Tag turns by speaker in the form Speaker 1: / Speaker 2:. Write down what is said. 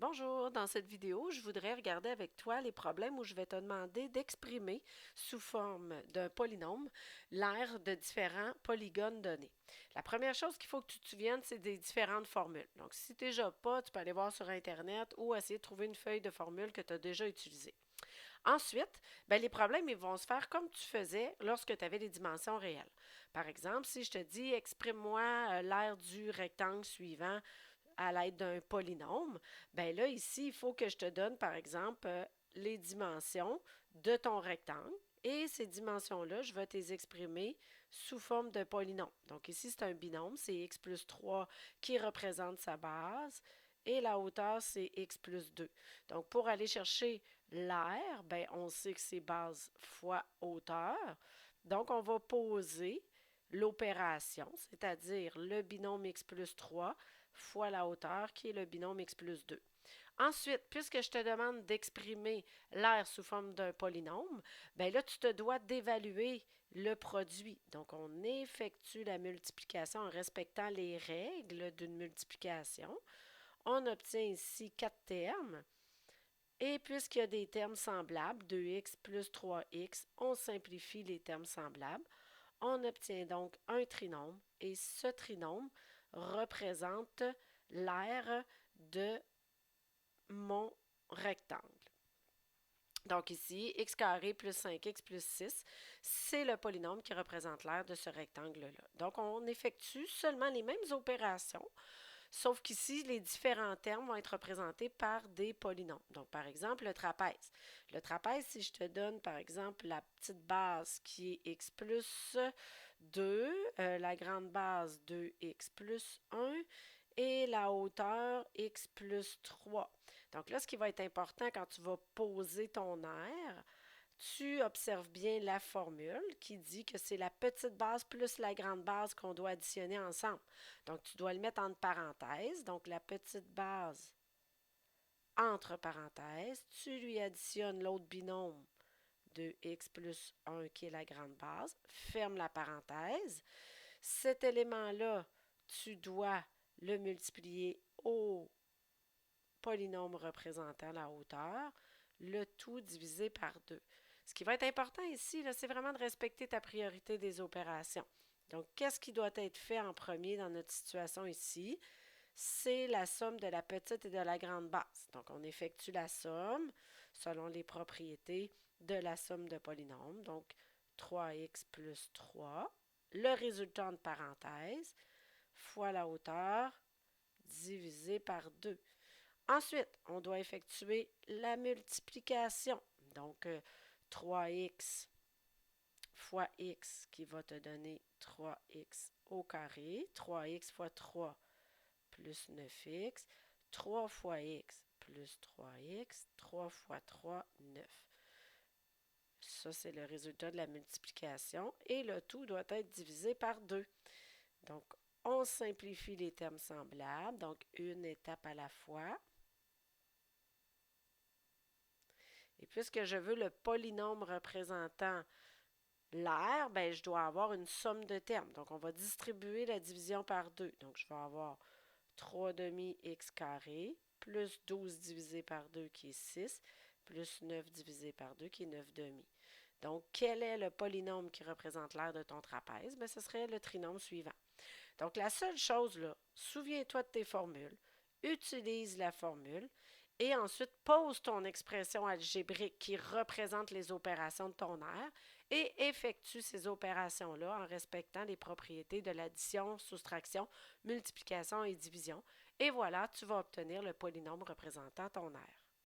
Speaker 1: Bonjour, dans cette vidéo, je voudrais regarder avec toi les problèmes où je vais te demander d'exprimer sous forme d'un polynôme l'aire de différents polygones donnés. La première chose qu'il faut que tu te souviennes, c'est des différentes formules. Donc, si tu déjà pas, tu peux aller voir sur Internet ou essayer de trouver une feuille de formule que tu as déjà utilisée. Ensuite, les problèmes ils vont se faire comme tu faisais lorsque tu avais les dimensions réelles. Par exemple, si je te dis exprime-moi l'aire du rectangle suivant à l'aide d'un polynôme, bien là, ici, il faut que je te donne, par exemple, les dimensions de ton rectangle. Et ces dimensions-là, je vais te les exprimer sous forme de polynôme. Donc ici, c'est un binôme, c'est x plus 3 qui représente sa base. Et la hauteur, c'est x plus 2. Donc pour aller chercher l'aire, ben, on sait que c'est base fois hauteur. Donc on va poser l'opération, c'est-à-dire le binôme x plus 3 fois la hauteur, qui est le binôme x plus 2. Ensuite, puisque je te demande d'exprimer l'aire sous forme d'un polynôme, bien là, tu te dois d'évaluer le produit. Donc, on effectue la multiplication en respectant les règles d'une multiplication. On obtient ici 4 termes. Et puisqu'il y a des termes semblables, 2x plus 3x, on simplifie les termes semblables. On obtient donc un trinôme et ce trinôme représente l'aire de mon rectangle. Donc ici, x carré plus 5x plus 6, c'est le polynôme qui représente l'aire de ce rectangle-là. Donc on effectue seulement les mêmes opérations, sauf qu'ici, les différents termes vont être représentés par des polynômes. Donc, par exemple, le trapèze. Le trapèze, si je te donne, par exemple, la petite base qui est x plus 2, la grande base 2x plus 1 et la hauteur x plus 3. Donc là, ce qui va être important quand tu vas poser ton aire, tu observes bien la formule qui dit que c'est la petite base plus la grande base qu'on doit additionner ensemble. Donc, tu dois le mettre entre parenthèses. Donc, la petite base entre parenthèses, tu lui additionnes l'autre binôme de x plus 1 qui est la grande base. Ferme la parenthèse. Cet élément-là, tu dois le multiplier au polynôme représentant la hauteur, le tout divisé par 2. Ce qui va être important ici, c'est vraiment de respecter ta priorité des opérations. Donc, qu'est-ce qui doit être fait en premier dans notre situation ici? C'est la somme de la petite et de la grande base. Donc, on effectue la somme selon les propriétés de la somme de polynômes. Donc, 3x plus 3, le résultat entre parenthèses, fois la hauteur, divisé par 2. Ensuite, on doit effectuer la multiplication. Donc, 3x fois x qui va te donner 3x au carré. 3x fois 3 plus 9x. 3 fois x plus 3x. 3 fois 3, 9. Ça, c'est le résultat de la multiplication. Et le tout doit être divisé par 2. Donc, on simplifie les termes semblables. Donc, une étape à la fois. Et puisque je veux le polynôme représentant l'aire, ben, je dois avoir une somme de termes. Donc, on va distribuer la division par 2. Donc, je vais avoir 3 demi x carré plus 12 divisé par 2 qui est 6 plus 9 divisé par 2 qui est 9 demi. Donc, quel est le polynôme qui représente l'aire de ton trapèze? Bien, ce serait le trinôme suivant. Donc, la seule chose là, souviens-toi de tes formules, utilise la formule et ensuite pose ton expression algébrique qui représente les opérations de ton aire et effectue ces opérations-là en respectant les propriétés de l'addition, soustraction, multiplication et division. Et voilà, tu vas obtenir le polynôme représentant ton aire.